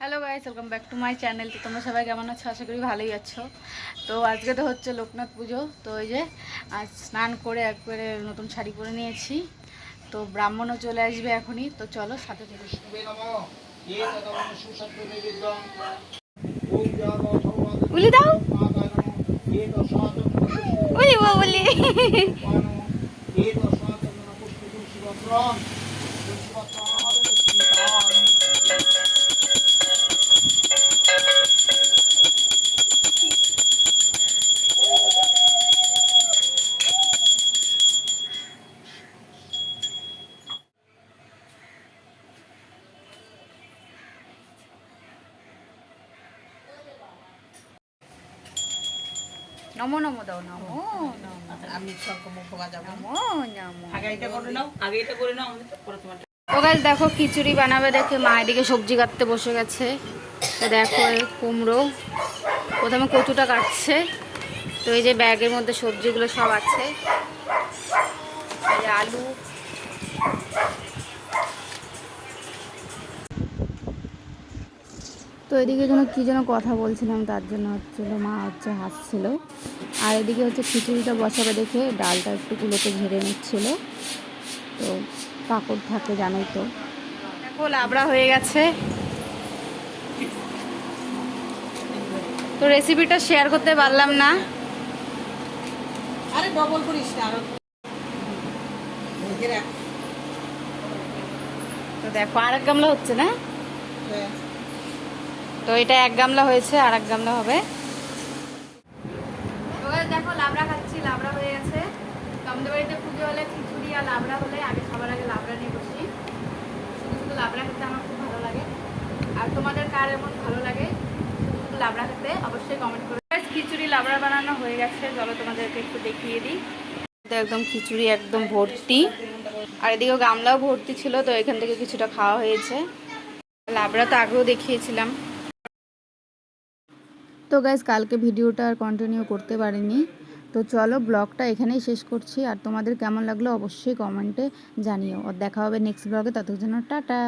Hello guys, welcome back to my channel. তো তোমরা সবাই কেমন আছো? আশা করি ভালোই আছো। তো আজকে তো হচ্ছে লোকনাথ পুজো। তো এই যে আজ স্নান করে একবারে নতুন শাড়ি পরে নিয়েছি। তো ব্রাহ্মণও চলে আসবে এখনই। তো চলো সাথে থেকে বলি দাও বলি বলি নমো নমো দাও, নমো নমো। আমি শঙ্করমুখ বাজাবো। নমো নমো। আগে এটা করে নাও, আগে এটা করে নাও, আমি তো পরে তোমার। ও গাইস দেখো, খিচুড়ি বানাবে দেখে মা এদিকে সবজি কাটতে বসে গেছে। তো দেখো এই কুমড়ো, প্রথমে কচুটা কাটছে। তো এই যে ব্যাগের মধ্যে সবজিগুলো সব আছে, এই যে আলু। তো এদিকে যেন কী যেন কথা বলছিলাম, তার জন্য হচ্ছিলো মা হাসছিল। আর এদিকে হচ্ছে খিচুড়িটা বসাবে দেখে ডালটা একটু কুলোতে ঝেড়ে নিচ্ছিল। তো কাকড় থাকে জানোই তো। দেখো লাবড়া হয়ে গেছে। তো রেসিপিটা শেয়ার করতে পারলাম না। আরে ডবল করিস না আরো। তো দেখো আর এক গামলা হচ্ছে না। তো এটা এক গামলা হয়েছে, আর এক গামলা হবে। দেখো লাবড়া খাচ্ছি, লাবড়া হয়ে গেছে। তো আমাদের বাড়িতে পুজো হলে খিচুড়ি আর লাবড়া হলে আগে সবার আগে লাবড়া নিয়ে বসি। শুধু শুধু লাবড়া খেতে আমার খুব ভালো লাগে। আর তোমাদের কার এমন ভালো লাগে শুধু শুধু লাবড়া খেতে, অবশ্যই কমেন্ট করো। খিচুড়ি লাবড়া বানানো হয়ে গেছে, চলো তোমাদেরকে একটু দেখিয়ে দিই। একদম খিচুড়ি একদম ভর্তি, আর এদিকেও গামলাও ভর্তি ছিল। তো এখান থেকে কিছুটা খাওয়া হয়েছে। লাবড়া তো আগেও দেখিয়েছিলাম। তো গাইজ কালকে ভিডিওটা আর কন্টিনিউ করতে পারিনি। তো চলো ব্লগটা এখানেই শেষ করছি। আর তোমাদের কেমন লাগলো অবশ্যই কমেন্টে জানিও। আর দেখা হবে নেক্সট ব্লগে, ততক্ষণ জন্য টাটা।